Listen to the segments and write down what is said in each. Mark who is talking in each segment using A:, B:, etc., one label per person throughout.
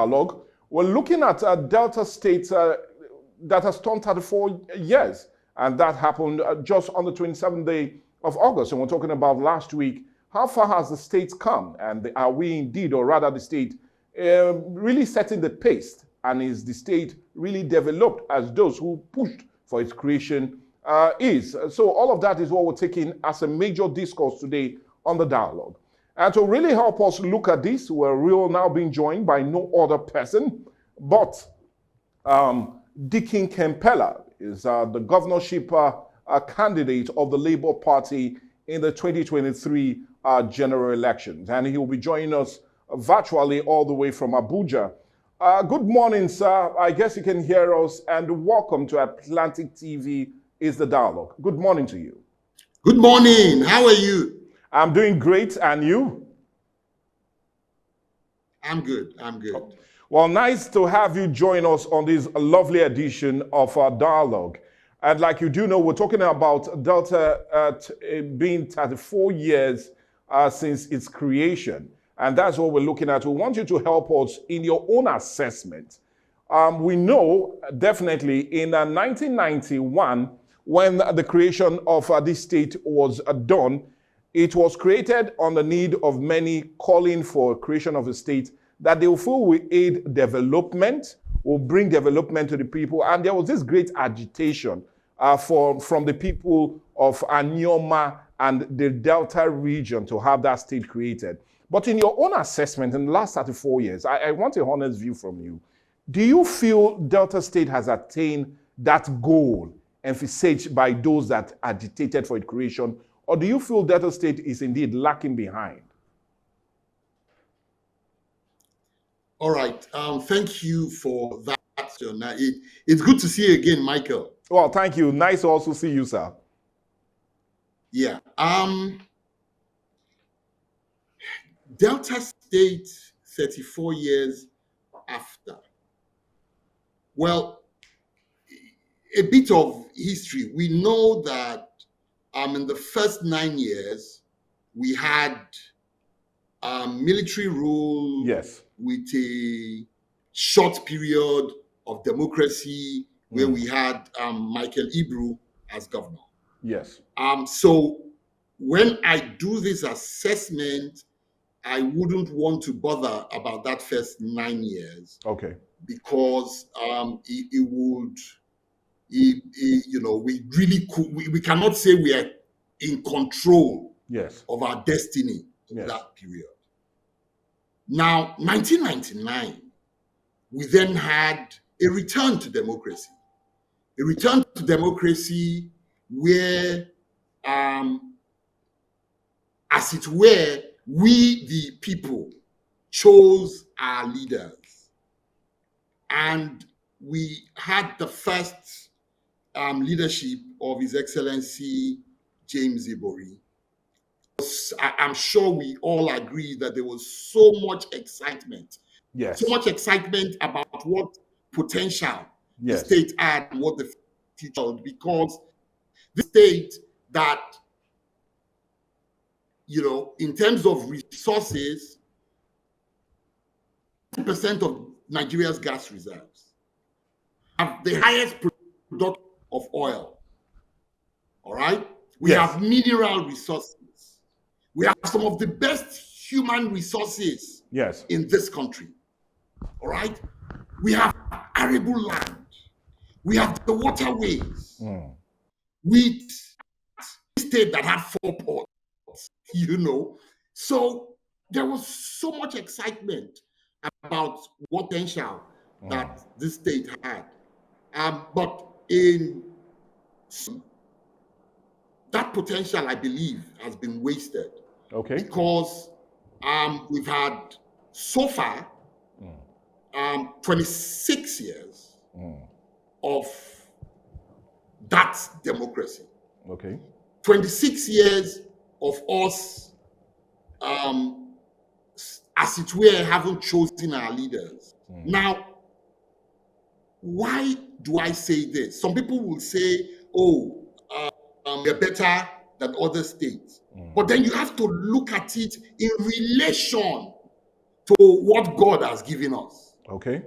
A: dialogue. We're looking at Delta State that has turned 34 years, and that happened just on the 27th day of August. And we're talking about last week. How far has the state come? And are we indeed, or rather the state, really setting the pace? And is the state really developed as those who pushed for its creation is? So all of that is what we're taking as a major discourse today on the dialogue. And to really help us look at this, we're now being joined by no other person but Dikin Kempela is the governorship candidate of the Labour Party in the 2023 general elections. And he will be joining us virtually all the way from Abuja. Good morning, sir. I guess you can hear us, and welcome to Atlantic TV is the Dialogue. Good morning to you.
B: Good morning. How are you?
A: I'm doing great, and you?
B: I'm good.
A: Well, nice to have you join us on this lovely edition of our dialogue. And like you do know, we're talking about Delta being 34 years since its creation. And that's what we're looking at. We want you to help us in your own assessment. We know definitely in 1991, when the creation of this state was done, it was created on the need of many calling for creation of a state that they will feel will aid development, will bring development to the people. And there was this great agitation from the people of Anioma and the Delta region to have that state created. But in your own assessment, in the last 34 years, I want a honest view from you. Do you feel Delta State has attained that goal envisaged by those that agitated for its creation? Or do you feel Delta State is indeed lacking behind?
B: All right. Thank you for that. It's good to see you again, Michael.
A: Well, thank you. Nice to also see you, sir.
B: Yeah. Delta State, 34 years after. Well, a bit of history. We know that in the first 9 years, we had military rule.
A: Yes.
B: With a short period of democracy where we had Michael Ibru as governor.
A: Yes.
B: So when I do this assessment, I wouldn't want to bother about that first 9 years.
A: Okay.
B: Because we really could. We cannot say we are in control.
A: Yes.
B: Of our destiny in
A: Yes.
B: that period. Now, 1999, we then had a return to democracy. A return to democracy where, as it were, we, the people, chose our leaders. And we had the first leadership of His Excellency James Ibori. I'm sure we all agree that there was so much excitement.
A: Yes.
B: So much excitement about what potential
A: Yes.
B: the state had and what the future held, because the state that, in terms of resources, 10% of Nigeria's gas reserves have the highest production of oil. All right? We
A: Yes.
B: have mineral resources. We have some of the best human resources
A: Yes.
B: in this country. All right? We have arable land. We have the waterways. We state that had 4 ports, So there was so much excitement about what potential that this state had. But in that potential, I believe, has been wasted.
A: Okay.
B: Because we've had so far 26 years of that democracy.
A: Okay.
B: 26 years of us, as it were, haven't chosen our leaders. Now, why do I say this? Some people will say, they're better than other states. But then you have to look at it in relation to what God has given us.
A: Okay.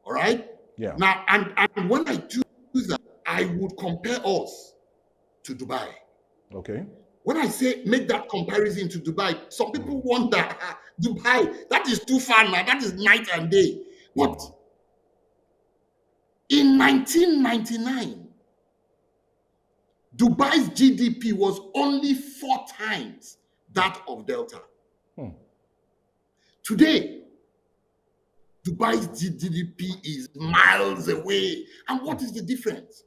B: All right?
A: Yeah.
B: Now, and when I do that, I would compare us to Dubai.
A: Okay.
B: When I say make that comparison to Dubai, some people wonder, Dubai, that is too far now. That is night and day. But in 1999, Dubai's GDP was only 4 times that of Delta. Today, Dubai's GDP is miles away. And what is the difference?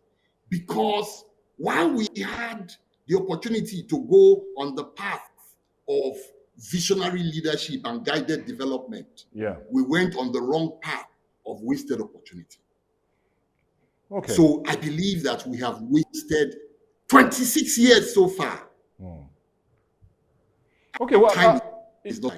B: Because while we had the opportunity to go on the path of visionary leadership and guided development, we went on the wrong path of wasted opportunity.
A: Okay.
B: So I believe that we have wasted 26 years so far.
A: Okay, well,
B: Time is not.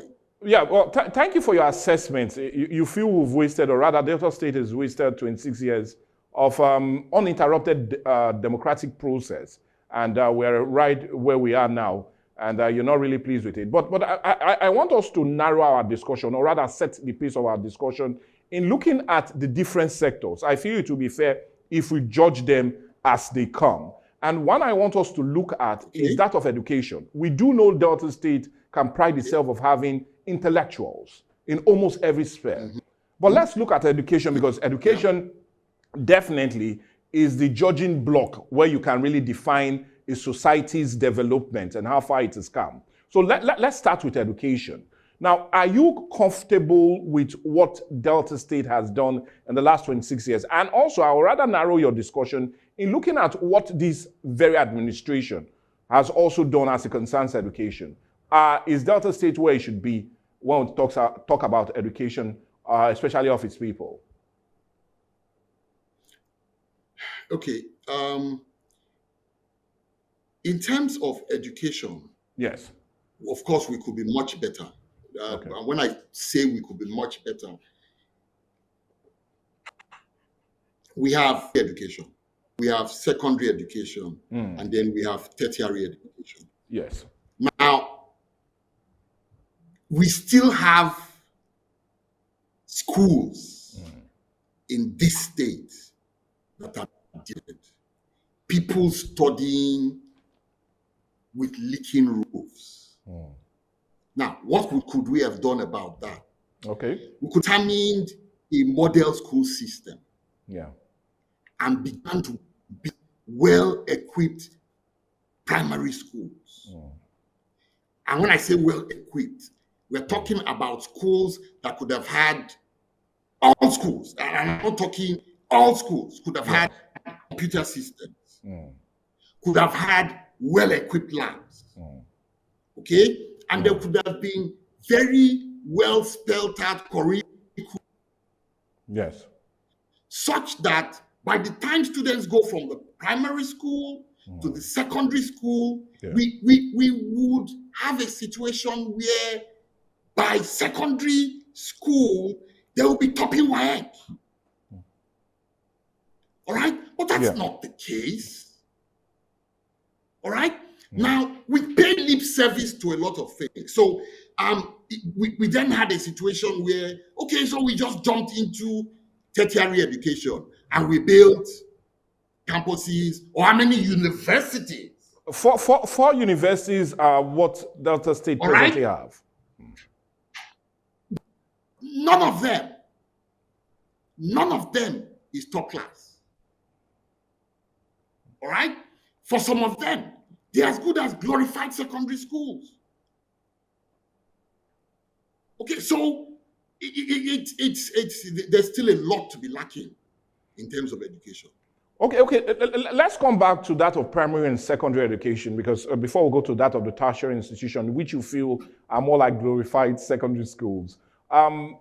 A: Yeah, well, thank you for your assessment. You feel we've wasted, or rather, Delta State has wasted 26 years of uninterrupted democratic process, and we're right where we are now, and you're not really pleased with it. But I want us to narrow our discussion, or rather set the pace of our discussion in looking at the different sectors. I feel it will be fair if we judge them as they come. And one I want us to look at is that of education. We do know Delta State can pride itself of having intellectuals in almost every sphere. But let's look at education, because education definitely is the judging block where you can really define a society's development and how far it has come. So let's start with education. Now, are you comfortable with what Delta State has done in the last 26 years? And also, I would rather narrow your discussion in looking at what this very administration has also done as it concerns education. Is Delta State where it should be when we talk about education, especially of its people?
B: Okay. In terms of education,
A: yes,
B: of course, we could be much better.
A: Okay.
B: When I say we could be much better, we have education, we have secondary education, and then we have tertiary education.
A: Yes.
B: Now, we still have schools in this state that are different. People studying with leaking roofs. Now, what could we have done about that?
A: Okay.
B: We could have determined a model school system.
A: Yeah.
B: And began to be well-equipped primary schools. And when I say well-equipped, we're talking about schools that could have had all schools. And I'm not talking all schools could have had computer systems, could have had well-equipped labs. Okay? And there could have been very well spelled out curriculum.
A: Yes.
B: Such that by the time students go from the primary school to the secondary school, we would have a situation where by secondary school, they will be topping WAEC. All right? But that's not the case. All right? Now, we pay lip service to a lot of things. So we then had a situation where, okay, so we just jumped into tertiary education and we built campuses, or how many universities?
A: Four universities are what Delta State presently have.
B: None of them is top class. All right? For some of them, they're as good as glorified secondary schools. Okay, so there's still a lot to be lacking in terms of education.
A: Okay. Let's come back to that of primary and secondary education, because before we go to that of the tertiary institution, which you feel are more like glorified secondary schools.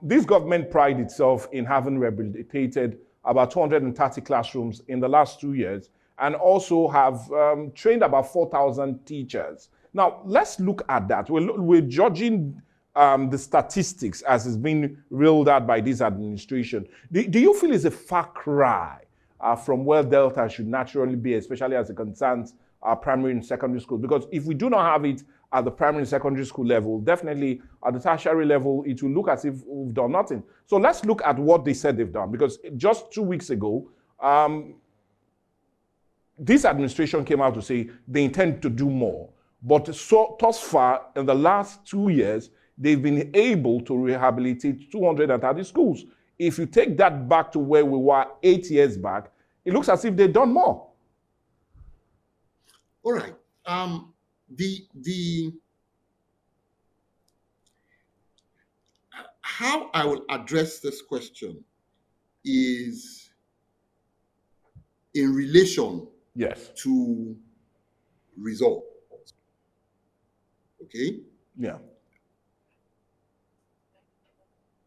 A: This government prides itself in having rehabilitated about 230 classrooms in the last 2 years, and also have trained about 4,000 teachers. Now, let's look at that. We're judging the statistics as it's been rolled out by this administration. Do you feel it's a far cry from where Delta should naturally be, especially as it concerns primary and secondary schools? Because if we do not have it at the primary and secondary school level. Definitely at the tertiary level, it will look as if we've done nothing. So let's look at what they said they've done, because just 2 weeks ago, this administration came out to say they intend to do more. But so, thus far, in the last 2 years, they've been able to rehabilitate 230 schools. If you take that back to where we were 8 years back, it looks as if they've done more.
B: All right. How I will address this question is in relation to results. Okay?
A: Yeah.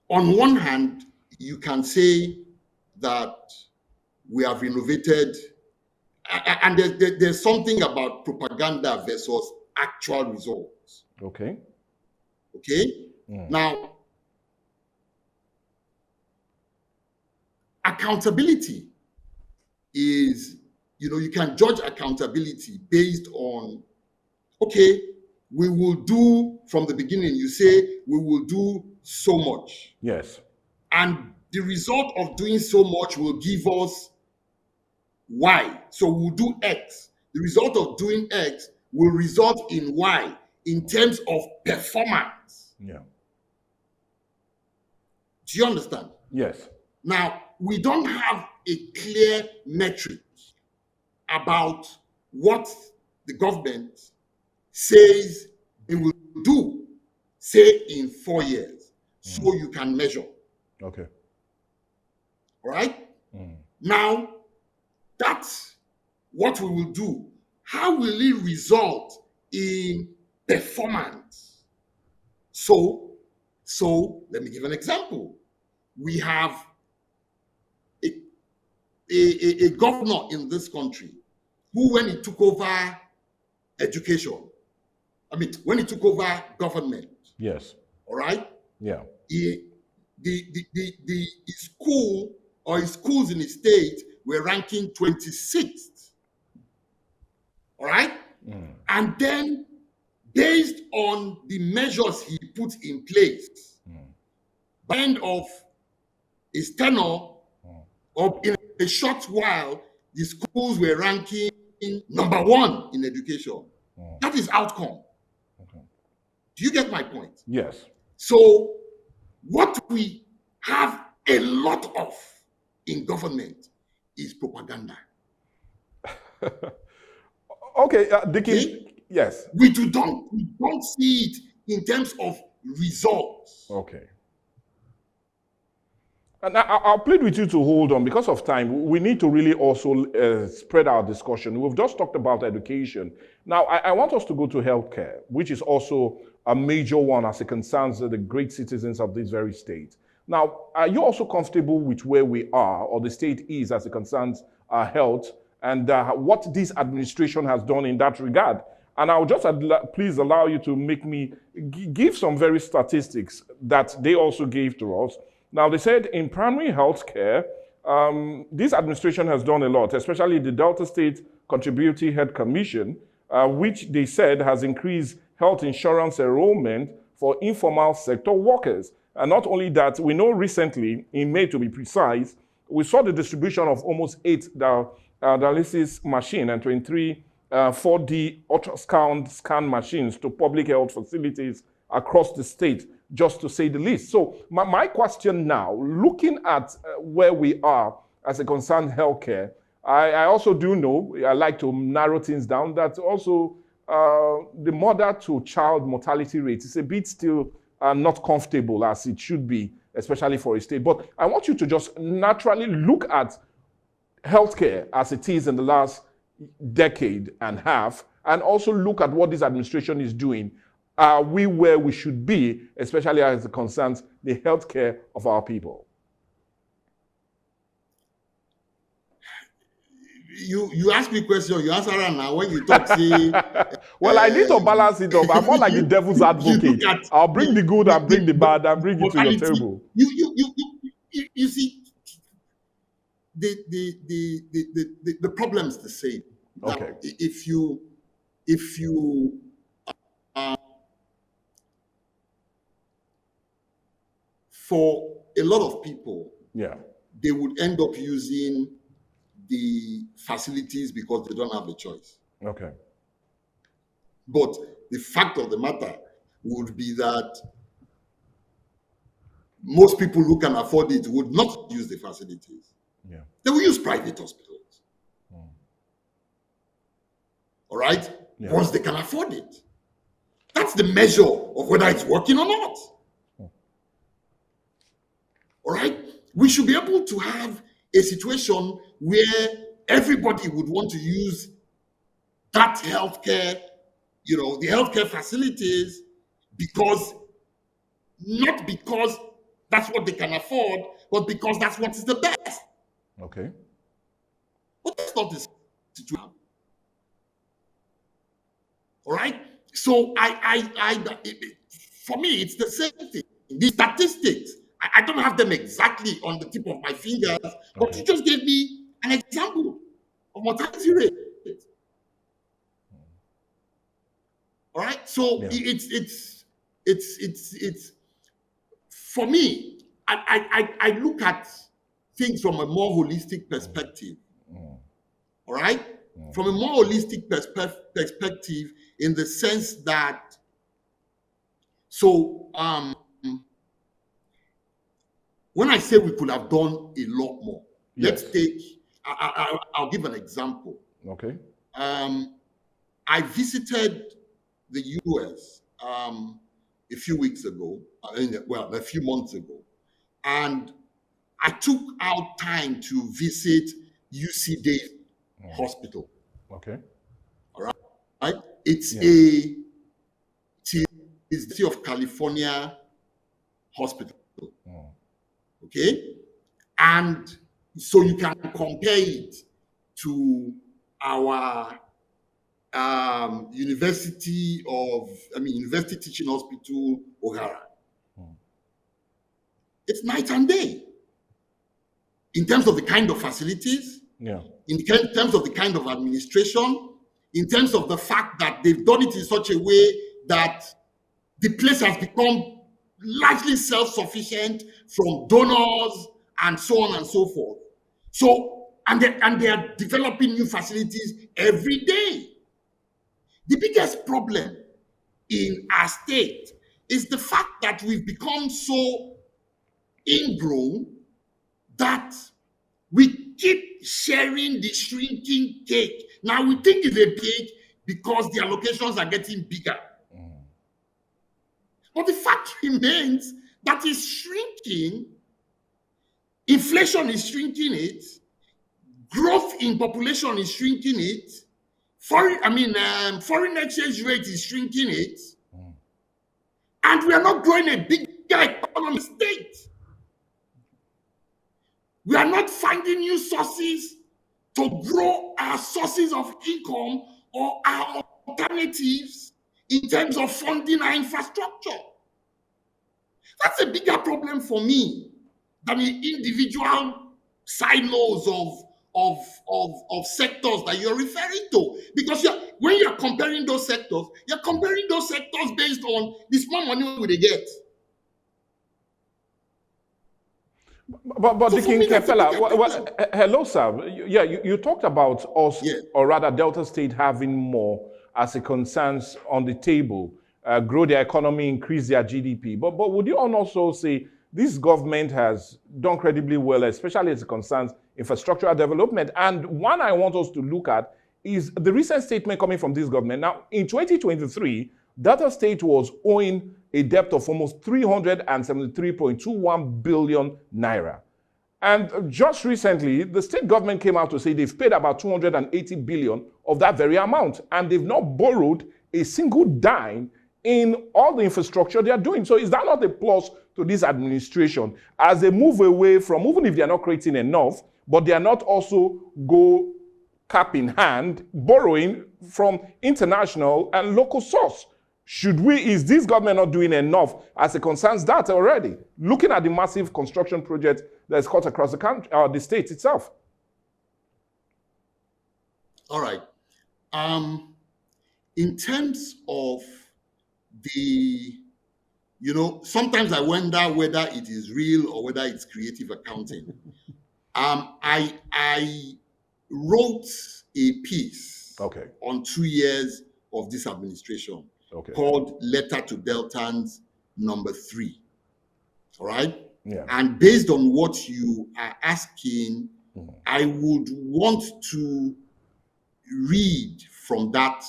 B: On one hand, you can say that we have innovated, and there's something about propaganda versus actual results.
A: Okay.
B: Okay? Now, accountability is, you can judge accountability based on, okay, we will do from the beginning, you say we will do so much.
A: Yes.
B: And the result of doing so much will give us Y. So we'll do X. The result of doing X will result in Y in terms of performance.
A: Yeah.
B: Do you understand?
A: Yes.
B: Now, we don't have a clear metric about what the government says it will do, say in 4 years, so you can measure.
A: Okay.
B: All right? Now, that's what we will do. How will it result in performance? So let me give an example. We have a governor in this country who, when he took over education, when he took over government,
A: yes,
B: all right,
A: yeah,
B: the school or his schools in his state were ranking 26th, all right, and then based on the measures he put in place, by the end of his tenure, or in a short while, the schools were ranking number 1 in education. That is outcome. Do you get my point?
A: Yes.
B: So what we have a lot of in government is propaganda.
A: Okay, Dickie.
B: Okay?
A: Yes.
B: We don't see it in terms of results.
A: Okay. And I'll plead with you to hold on because of time. We need to really also spread our discussion. We've just talked about education. Now, I want us to go to healthcare, which is also a major one as it concerns the great citizens of this very state. Now, are you also comfortable with where we are, or the state is, as it concerns our health, and what this administration has done in that regard? And I'll just please allow you to make me give some very statistics that they also gave to us. Now, they said in primary health care, this administration has done a lot, especially the Delta State Contributory Health Commission, which they said has increased health insurance enrollment for informal sector workers. And not only that, we know recently, in May to be precise, we saw the distribution of almost 8 dialysis machines and 23 4D ultrasound scan machines to public health facilities across the state, just to say the least. So my question now, looking at where we are as it concerns healthcare, I also do know, I like to narrow things down, that also the mother-to-child mortality rate is a bit still not comfortable as it should be, especially for a state. But I want you to just naturally look at healthcare as it is in the last decade and a half, and also look at what this administration is doing. Are we where we should be, especially as it concerns the healthcare of our people?
B: You ask me question, you answer it now. When you talk, see.
A: Well, I need to balance it up. I'm more like the devil's advocate. I'll bring the good and bring the bad and bring it to your table.
B: You see, the problem is the same.
A: Okay.
B: Now, if you for a lot of people,
A: Yeah.
B: they would end up using the facilities because they don't have a choice.
A: Okay.
B: But the fact of the matter would be that most people who can afford it would not use the facilities.
A: Yeah.
B: They will use private hospitals. All right?
A: Yeah.
B: Once they can afford it. That's the measure of whether it's working or not. All right? We should be able to have a situation where everybody would want to use that healthcare, the healthcare facilities, not because that's what they can afford, but because that's what is the best.
A: Okay.
B: But that's not the situation. All right? So for me, it's the same thing. The statistics, I don't have them exactly on the tip of my fingers, but
A: Okay.
B: you just gave me an example of mortality rate. All right? So
A: Yeah.
B: it's for me, I look at things from a more holistic perspective. All right? From a more holistic perspective, in the sense that, when I say we could have done a lot more,
A: Yes.
B: I'll give an example.
A: Okay.
B: I visited the US a few weeks ago, a few months ago, and I took out time to visit UC Davis Hospital.
A: Okay.
B: All right, it's
A: Yeah.
B: the City of California Hospital. Okay, and so you can compare it to our University Teaching Hospital, O'Hara. It's night and day in terms of the kind of facilities,
A: Yeah.
B: in terms of the kind of administration, in terms of the fact that they've done it in such a way that the place has become largely self-sufficient from donors and so on and so forth. So, and they are developing new facilities every day. The biggest problem in our state is the fact that we've become so ingrown that we keep sharing the shrinking cake. Now we think it's a cake because the allocations are getting bigger. But the fact remains that it's shrinking. Inflation is shrinking it. Growth in population is shrinking it. Foreign exchange rate is shrinking it. And we are not growing a bigger economic state. We are not finding new sources to grow our sources of income or our alternatives in terms of funding our infrastructure. That's a bigger problem for me than the individual silos of sectors that you're referring to. Because when you're comparing those sectors based on the small money we get.
A: But
B: So for me,
A: Dikin
B: that's a
A: Kefela,
B: bigger problem.
A: hello, sir. You talked about us,
B: Yeah.
A: or rather Delta State, having more as it concerns on the table, grow their economy, increase their GDP. But would you also say this government has done credibly well, especially as it concerns infrastructural development? And one I want us to look at is the recent statement coming from this government. Now, in 2023, Delta State was owing a debt of almost 373.21 billion naira. And just recently, the state government came out to say they've paid about 280 billion of that very amount, and they've not borrowed a single dime in all the infrastructure they are doing. So is that not a plus to this administration as they move away from, even if they are not creating enough, but they are not also go cap in hand, borrowing from international and local source? Is this government not doing enough as it concerns that already? Looking at the massive construction project that's cut across the country, the state itself.
B: All right. In terms of the sometimes I wonder whether it is real or whether it's creative accounting. I wrote a piece
A: Okay.
B: on 2 years of this administration
A: Okay.
B: called Letter to Deltans number 3. All right.
A: Yeah.
B: And based on what you are asking, I would want to read from that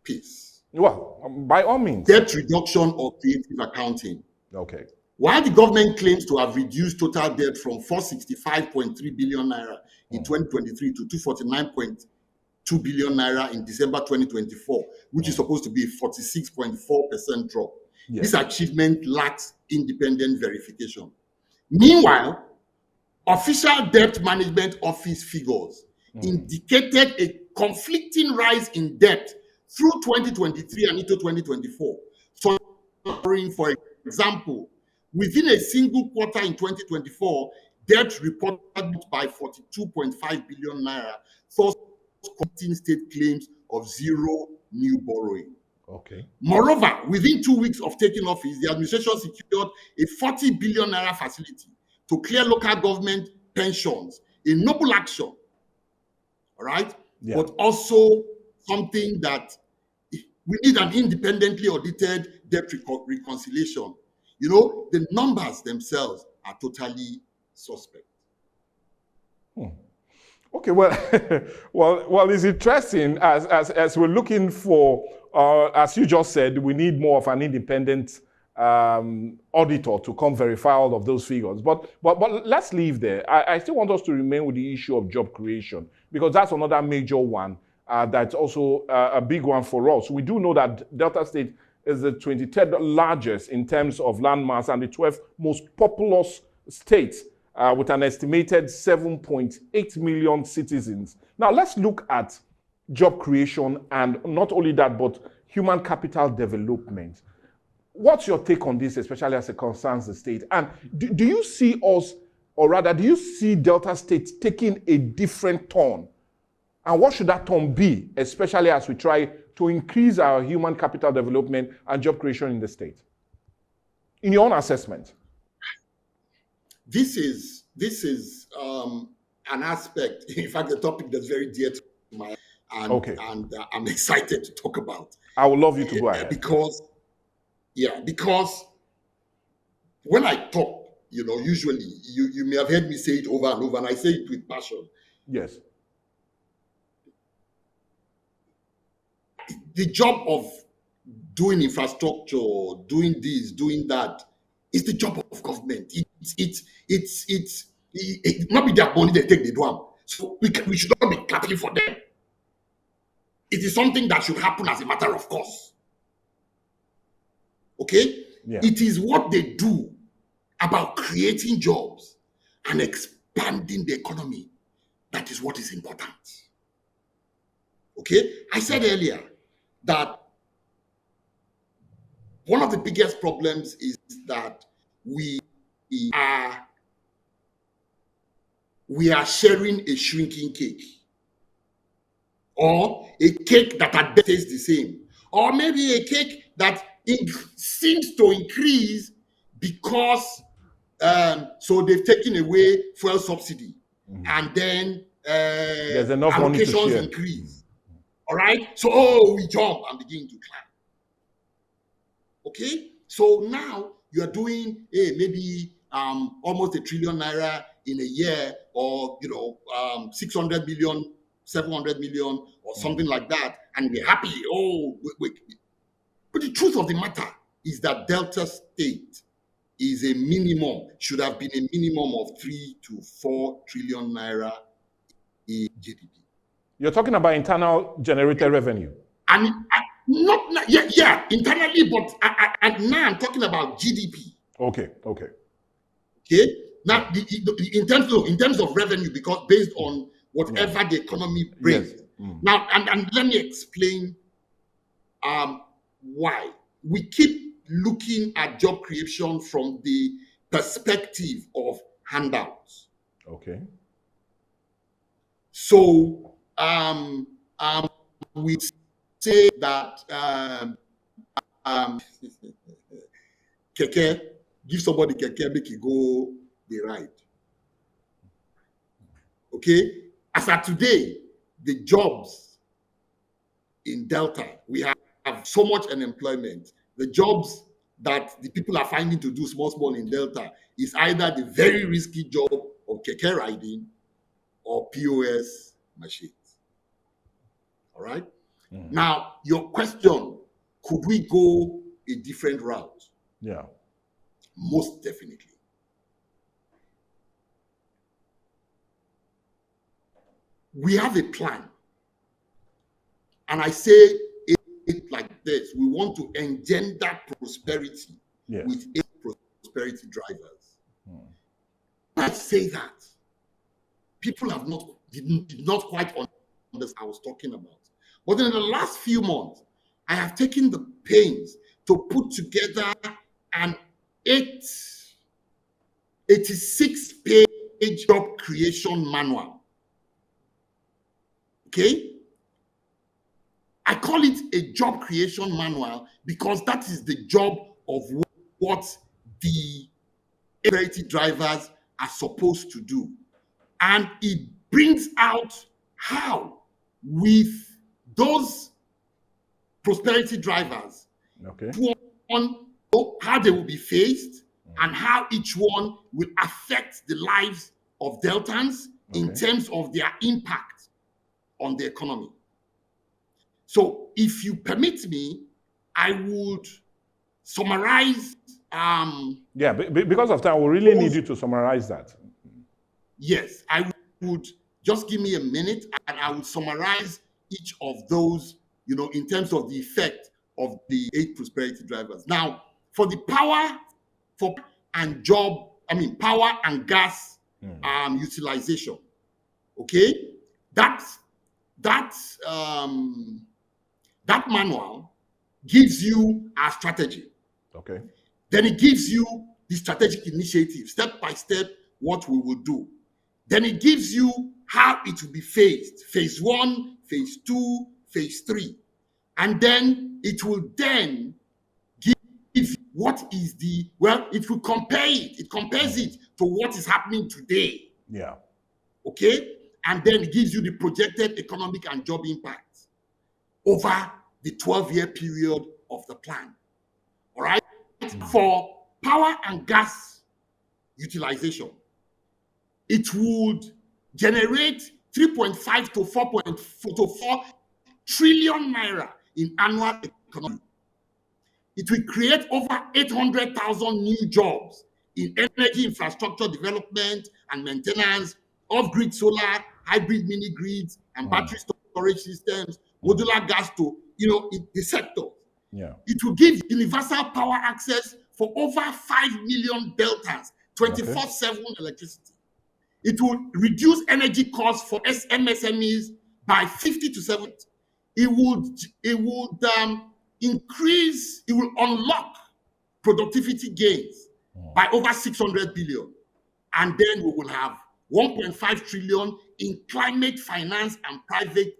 B: piece.
A: Well, by all means.
B: Debt reduction or creative accounting.
A: Okay.
B: While the government claims to have reduced total debt from 465.3 billion naira in 2023 to 249.2 billion naira in December 2024, which is supposed to be a 46.4% drop, this achievement lacks independent verification. Meanwhile, official debt management office figures indicated a conflicting rise in debt through 2023 and into 2024. So, for example, within a single quarter in 2024, debt reported by 42.5 billion naira, thus conflicting state claims of zero new borrowing.
A: Okay.
B: Moreover, within 2 weeks of taking office, the administration secured a 40 billion naira facility to clear local government pensions, a noble action, all right?
A: Yeah.
B: But also something that we need an independently audited debt reconciliation. The numbers themselves are totally suspect.
A: Okay, well, well, it's interesting as we're looking for, as you just said, we need more of an independent auditor to come verify all of those figures. But let's leave there. I still want us to remain with the issue of job creation, because that's another major one that's also a big one for us. We do know that Delta State is the 23rd largest in terms of landmass and the 12th most populous state, with an estimated 7.8 million citizens. Now, let's look at job creation, and not only that, but human capital development. What's your take on this, especially as it concerns the state? And do you see us, or rather, do you see Delta State taking a different turn? And what should that turn be, especially as we try to increase our human capital development and job creation in the state? In your own assessment.
B: This is an aspect, in fact, a topic that's very dear to my heart, and I'm excited to talk about.
A: I would love you to go ahead.
B: Because when I talk, usually you may have heard me say it over and over, and I say it with passion.
A: Yes.
B: The job of doing infrastructure, doing this, doing that, is the job of government. It not be their money they take, they do them. So we should not be clapping for them. It is something that should happen as a matter of course. Okay?
A: Yeah.
B: It is what they do about creating jobs and expanding the economy that is what is important. Okay? I said earlier that one of the biggest problems is that we are sharing a shrinking cake, or a cake that at best tastes the same, or maybe a cake that seems to increase because so they've taken away fuel subsidy, and then
A: there's enough money to share.
B: Increase. All right, so we jump and begin to climb. Okay, so now you are doing maybe almost 1 trillion naira in a year, or 600 million, 700 million, or something like that, and we're happy. But the truth of the matter is that Delta State should have been a minimum of 3 to 4 trillion naira in GDP.
A: You're talking about internal generated revenue.
B: And internally, but now I'm talking about GDP.
A: Okay.
B: Now, in terms of revenue, because based on whatever the economy brings. Yes. Now, and let me explain why we keep looking at job creation from the perspective of handouts.
A: Okay.
B: So we say that keke, give somebody keke, make it go the ride. Okay? As of today, the jobs in Delta, we have so much unemployment. The jobs that the people are finding to do small in Delta is either the very risky job of keke riding or POS machines. All right? Now, your question, could we go a different route?
A: Yeah.
B: Most definitely. We have a plan. And I say it like this. We want to engender prosperity with 8 prosperity drivers. I say that people have did not quite understand what I was talking about. But in the last few months, I have taken the pains to put together an 86-page job creation manual. Okay? I call it a job creation manual because that is the job of what the prosperity drivers are supposed to do. And it brings out how, with those prosperity drivers, how they will be faced and how each one will affect the lives of Deltans in terms of their impact on the economy. So if you permit me, I would summarize.
A: Because of time, we really need you to summarize that.
B: Yes, I would just give me a minute and I will summarize each of those, in terms of the effect of the 8 prosperity drivers. Now, for the power and gas utilization, okay, that manual gives you a strategy.
A: Okay.
B: Then it gives you the strategic initiative, step by step, what we will do. Then it gives you how it will be phased. Phase 1, phase 2, phase 3. And then it will then give what is it will compare it. It compares it to what is happening today.
A: Yeah.
B: Okay? And then it gives you the projected economic and job impact over the 12-year period of the plan. All right? For power and gas utilization, it would generate 3.5 to 4 trillion naira in annual economy. It will create over 800,000 new jobs in energy infrastructure development and maintenance, off-grid solar, hybrid mini grids, and battery storage systems, modular gas to, in the sector.
A: Yeah.
B: It will give universal power access for over 5 million Deltans, 24/7 electricity. It will reduce energy costs for MSMEs by 50 to 70. It would unlock productivity gains by over 600 billion. And then we will have 1.5 trillion in climate finance and private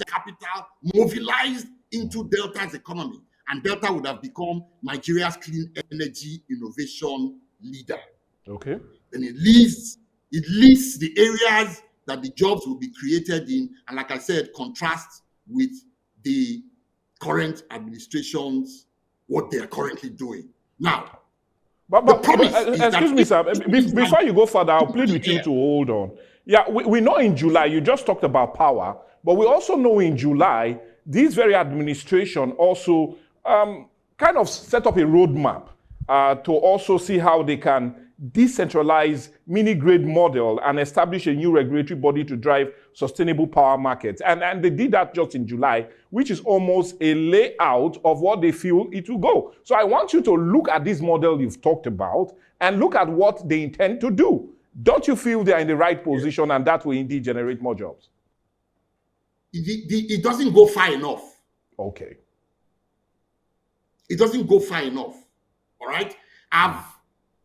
B: capital mobilized into Delta's economy. And Delta would have become Nigeria's clean energy innovation leader.
A: Okay.
B: Then it lists the areas that the jobs will be created in, and like I said, contrasts with the current administration's what they are currently doing. Now,
A: excuse me, sir. Before you go further, I'll plead with you to hold on. Yeah, we know in July, you just talked about power, but we also know in July, this very administration also kind of set up a roadmap to also see how they can decentralize mini-grid model and establish a new regulatory body to drive sustainable power markets. And they did that just in July, which is almost a layout of what they feel it will go. So I want you to look at this model you've talked about and look at what they intend to do. Don't you feel they're in the right position and that will indeed generate more jobs?
B: It doesn't go far enough.
A: Okay.
B: It doesn't go far enough. All right? I've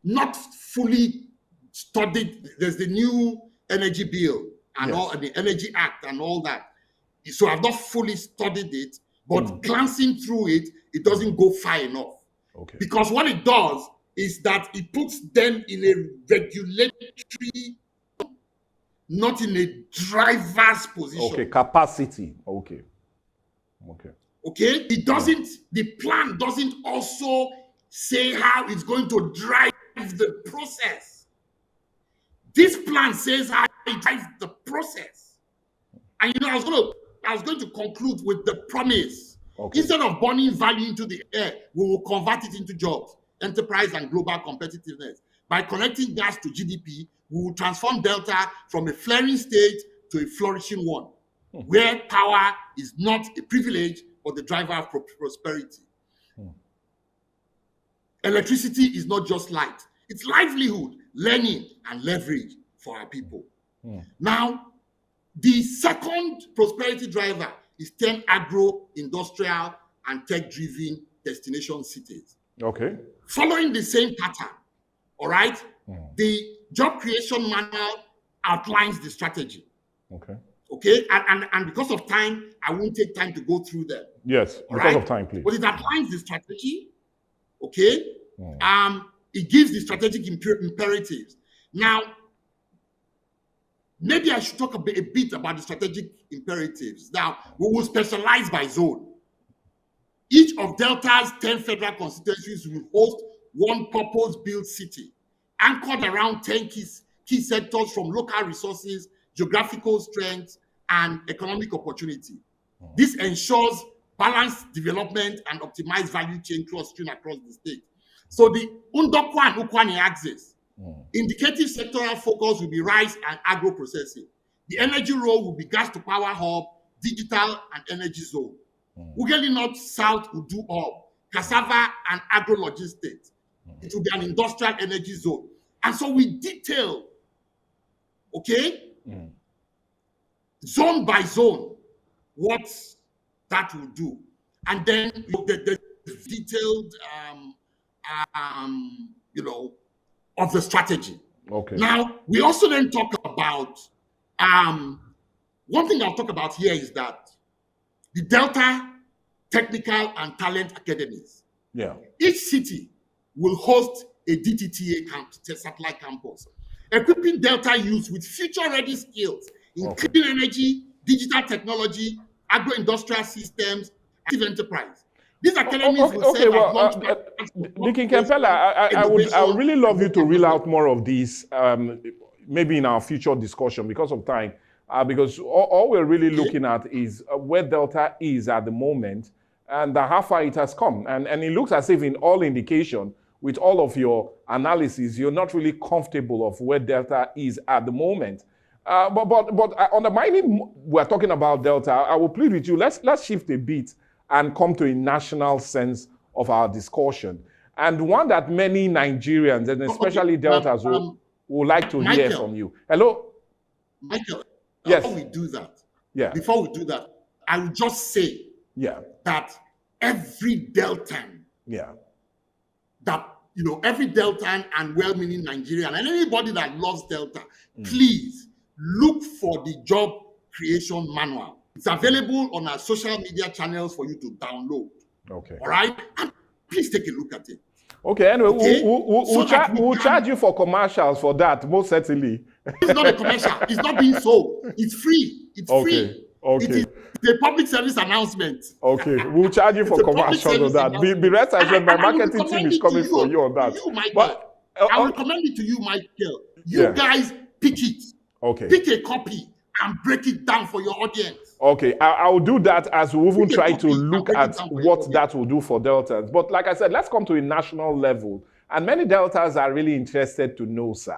B: not fully studied. There's the new energy bill and all, the Energy Act and all that. So I've not fully studied it, but glancing through it, it doesn't go far enough.
A: Okay.
B: Because what it does is that it puts them in a regulatory, not in a driver's position.
A: Okay, capacity. Okay. Okay.
B: Okay? It doesn't, the plan doesn't also say how it's going to drive the process. This plan says how it drives the process. And you know, I was going to conclude with the promise.
A: Okay.
B: Instead of burning value into the air, we will convert it into jobs, enterprise, and global competitiveness. By connecting gas to GDP, we will transform Delta from a flaring state to a flourishing one, where power is not a privilege but the driver of prosperity. Electricity is not just light, it's livelihood, learning, and leverage for our people. Now, the second prosperity driver is 10 agro, industrial, and tech-driven destination cities.
A: Okay.
B: Following the same pattern, all right? The job creation manual outlines the strategy.
A: Okay.
B: Okay, and because of time, I won't take time to go through them.
A: Yes,
B: All
A: because
B: right?
A: of time, please.
B: But it outlines the strategy. Okay, it gives the strategic imperatives. Now, maybe I should talk a bit about the strategic imperatives. Now, we will specialize by zone. Each of Delta's 10 federal constituencies will host one purpose-built city, anchored around 10 key sectors from local resources, geographical strength, and economic opportunity. This ensures balanced development and optimized value chain clustering across the state. So the Undokwa and Ukwani axis, indicative sectoral focus will be rice and agro processing. The energy role will be gas to power hub, digital and energy zone. Ughelli North South will do hub, cassava and agro logistics. It will be an industrial energy zone. And so we detail, okay, zone by zone, what that will do. And then the detailed, of the strategy.
A: Okay.
B: Now, we also then talk about, one thing I'll talk about here is that the Delta Technical and Talent Academies.
A: Yeah.
B: Each city will host a DTTA satellite campus, equipping Delta youth with future-ready skills in clean energy, digital technology, agro-industrial systems, active enterprise. These academies will serve as launch
A: Deacon Kempela, I would really love you to reel out more of these, maybe in our future discussion because of time. Because all we're really looking at is where Delta is at the moment and how far it has come. And it looks as if in all indication, with all of your analysis, you're not really comfortable of where Delta is at the moment. But on the mining, we're talking about Delta. I will plead with you, let's shift a bit and come to a national sense of our discussion. And one that many Nigerians, and especially Deltas, would like to hear from you. Hello?
B: Michael,
A: yes.
B: Before we do that, I will just say that every Deltan, every Deltan and well-meaning Nigerian, and anybody that loves Delta, please look for the job creation manual. It's available on our social media channels for you to download. Okay. All right? And please take a look at it.
A: Okay, anyway, we'll charge you for commercials for that, most certainly.
B: It's not a commercial. It's not being sold. It's free. It's free.
A: Okay.
B: It is a public service announcement.
A: Okay, we'll charge you for commercials on that. Be rest assured, my marketing team is coming for you on that.
B: I will recommend it to you, Michael. You guys pick it.
A: Okay.
B: Pick a copy and break it down for your audience.
A: Okay, I will do that as we even try to look at what that will do for Deltas. But like I said, let's come to a national level. And many Deltas are really interested to know, sir.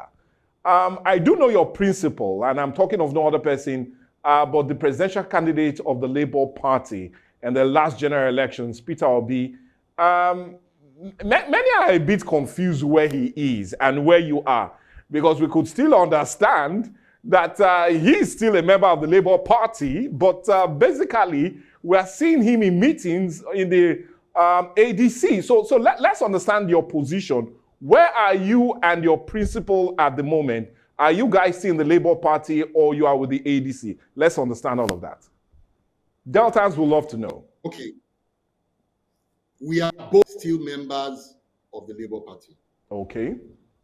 A: I do know your principal, and I'm talking of no other person but the presidential candidate of the Labour Party in the last general elections, Peter Obi. Many are a bit confused where he is and where you are, because we could still understand that he is still a member of the Labour Party, but basically we are seeing him in meetings in the ADC. So let's understand your position. Where are you and your principal at the moment? Are you guys still in the Labour Party or you are with the ADC? Let's understand all of that. Deltans will love to know.
B: Okay. We are both still members of the Labour Party.
A: Okay.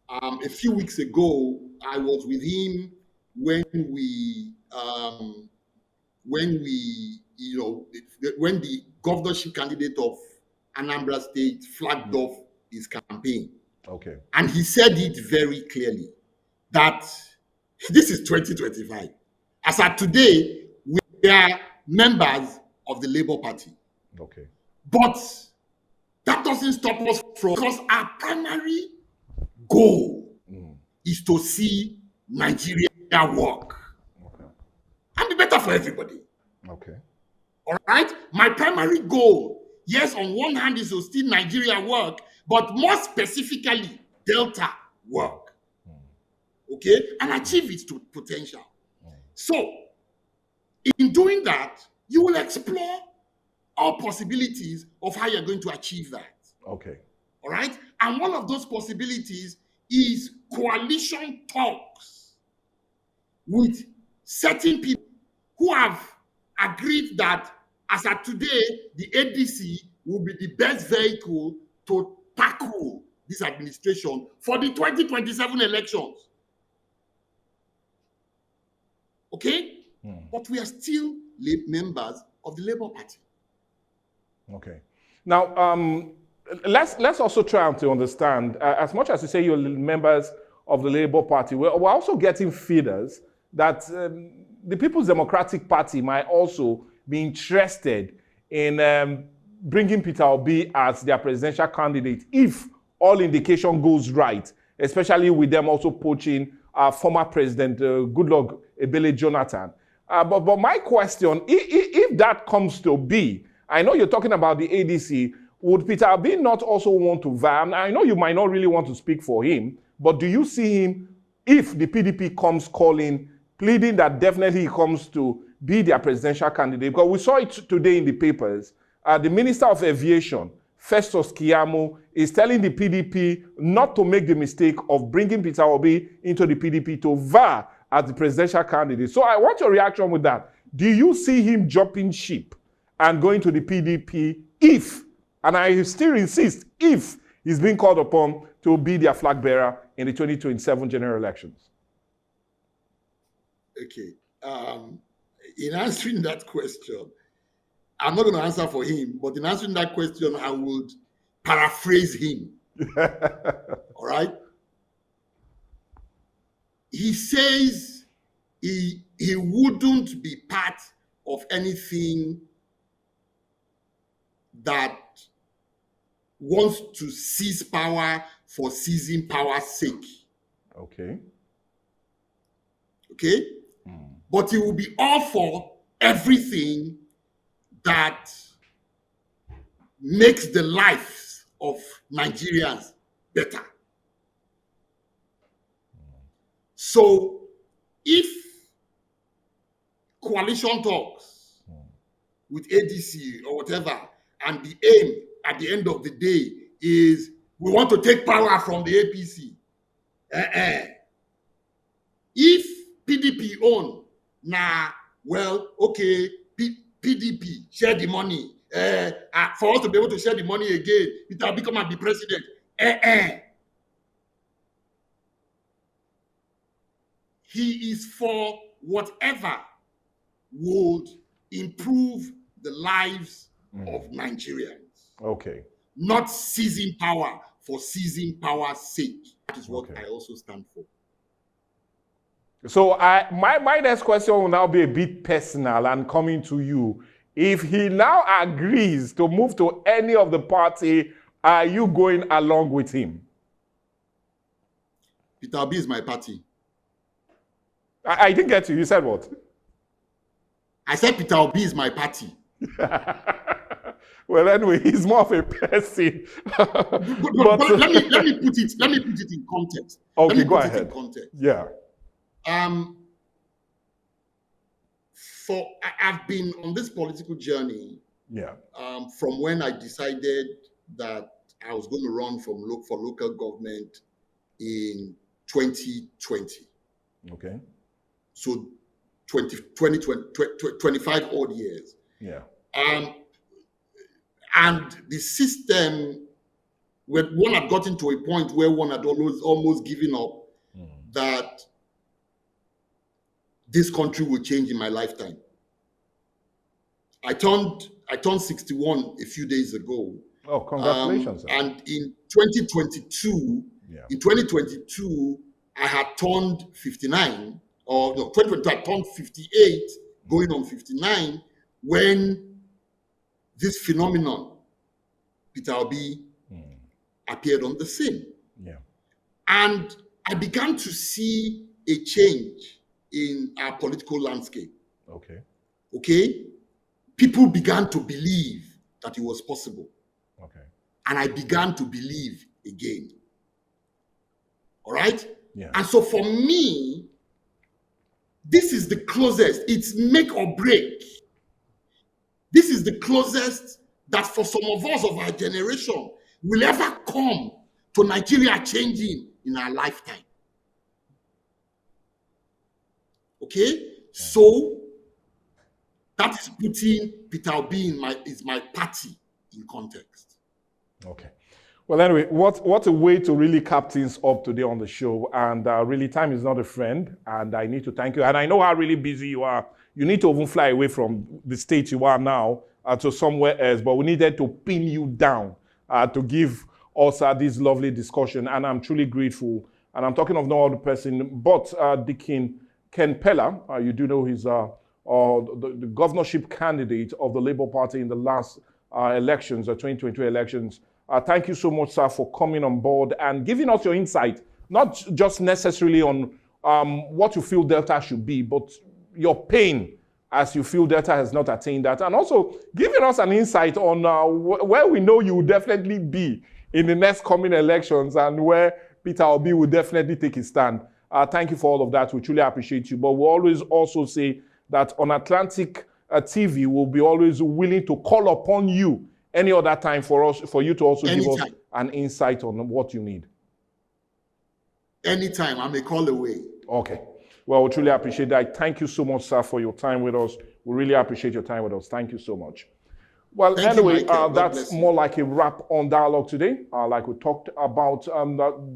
B: A few weeks ago, I was with him when when the governorship candidate of Anambra State flagged off his campaign.
A: Okay.
B: And he said it very clearly that this is 2025. As at today, we are members of the Labour Party.
A: Okay.
B: But that doesn't stop us from, because our primary goal is to see Nigeria work and be better for everybody.
A: Okay.
B: All right? My primary goal, yes, on one hand is to see Nigeria work, but more specifically, Delta work. Okay? And achieve its potential. So, in doing that, you will explore all possibilities of how you're going to achieve that.
A: Okay.
B: All right? And one of those possibilities is coalition talks with certain people who have agreed that as of today, the ADC will be the best vehicle to tackle this administration for the 2027 elections. Okay? But we are still members of the Labour Party.
A: Okay. Now, let's also try to understand, as much as you say you're members of the Labour Party, we're also getting feeders that the People's Democratic Party might also be interested in bringing Peter Obi as their presidential candidate if all indication goes right, especially with them also poaching former President Goodluck Ebele Jonathan. But my question, if that comes to be, I know you're talking about the ADC, would Peter Obi not also want to vie? I know you might not really want to speak for him, but do you see him, if the PDP comes calling, pleading that definitely he comes to be their presidential candidate? Because we saw it today in the papers. The Minister of Aviation, Festus Keyamo, is telling the PDP not to make the mistake of bringing Peter Obi into the PDP to vie as the presidential candidate. So I want your reaction with that. Do you see him jumping ship and going to the PDP if, and I still insist, if he's being called upon to be their flag bearer in the 2027 general elections?
B: Okay. In answering that question, I'm not going to answer for him, but in answering that question, I would paraphrase him. All right? He says he wouldn't be part of anything that wants to seize power for seizing power's sake.
A: Okay.
B: Okay? But he will be all for everything that makes the lives of Nigerians better. So if coalition talks with ADC or whatever, and the aim at the end of the day is we want to take power from the APC. If PDP own, well, okay, PDP share the money. For us to be able to share the money again, it will become and be president. He is for whatever would improve the lives of Nigerians.
A: Okay.
B: Not seizing power for seizing power's sake. That is what I also stand for.
A: So my next question will now be a bit personal and coming to you. If he now agrees to move to any of the party, are you going along with him?
B: Peter Obi is my party.
A: I didn't get you. You said what?
B: I said Peter Obi is my party.
A: Well, anyway, he's more of a person.
B: but let me put it in context.
A: Okay, go ahead. Yeah.
B: I've been on this political journey.
A: Yeah.
B: From when I decided that I was going to run for local government in 2020.
A: Okay.
B: So 25 odd years.
A: Yeah.
B: And the system when one had gotten to a point where one had almost given up that this country will change in my lifetime. I turned 61 a few days ago.
A: Oh, congratulations.
B: And in 2022, in 2022, I had turned 59, or no, 2022, I turned 58, going on 59, when this phenomenon, Peter Obi, appeared on the scene.
A: Yeah.
B: And I began to see a change in our political landscape.
A: Okay.
B: Okay? People began to believe that it was possible.
A: Okay.
B: And I began to believe again. All right?
A: Yeah.
B: And so for me, this is the closest. It's make or break. This is the closest that for some of us of our generation will ever come to Nigeria changing in our lifetime. Okay? So that is putting Peter Obi is my party in context.
A: Okay. Well, anyway, what a way to really cap things up today on the show. And really, time is not a friend. And I need to thank you. And I know how really busy you are. You need to even fly away from the state you are now to somewhere else. But we needed to pin you down to give us this lovely discussion. And I'm truly grateful. And I'm talking of no other person but Dikin Ken Pella. You do know he's the governorship candidate of the Labour Party in the last elections, the 2022 elections. Thank you so much, sir, for coming on board and giving us your insight, not just necessarily on what you feel Delta should be, but your pain as you feel Delta has not attained that, and also giving us an insight on where we know you will definitely be in the next coming elections and where Peter Obi will definitely take his stand. Thank you for all of that. We truly appreciate you. But we always also say that on Atlantic TV, we'll be always willing to call upon you any other time for you to also give us an insight on what you need.
B: Anytime, I'm a call away.
A: Okay. Well, we truly appreciate that. Thank you so much, sir, for your time with us. We really appreciate your time with us. Thank you so much. Well, anyway, that's more like a wrap on Dialogue today. Like we talked about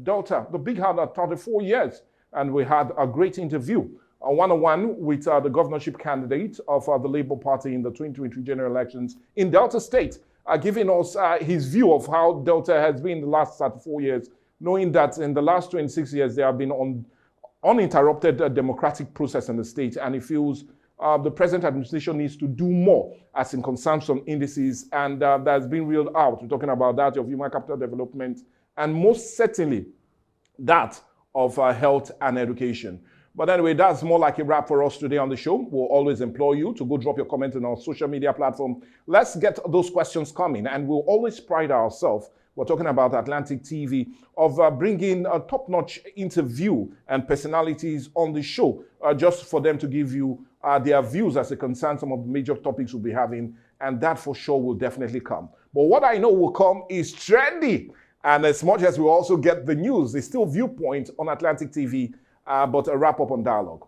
A: Delta, the big hat at 34 years. And we had a great interview, a one-on-one with the governorship candidate of the Labour Party in the 2023 general elections in Delta State, giving us his view of how Delta has been in the last 34 years, knowing that in the last 26 years there have been uninterrupted democratic process in the state, and he feels the present administration needs to do more as it concerns some indices, and that's been reeled out. We're talking about that of human capital development, and most certainly that of health and education. But anyway, that's more like a wrap for us today on the show. We'll always implore you to go drop your comment on our social media platform. Let's get those questions coming, and we'll always pride ourselves, we're talking about Atlantic TV, of bringing a top-notch interview and personalities on the show, just for them to give you their views as it concerns some of the major topics we'll be having, and that for sure will definitely come. But what I know will come is trendy. And as much as we also get the news, there's still Viewpoint on Atlantic TV, but a wrap-up on Dialogue.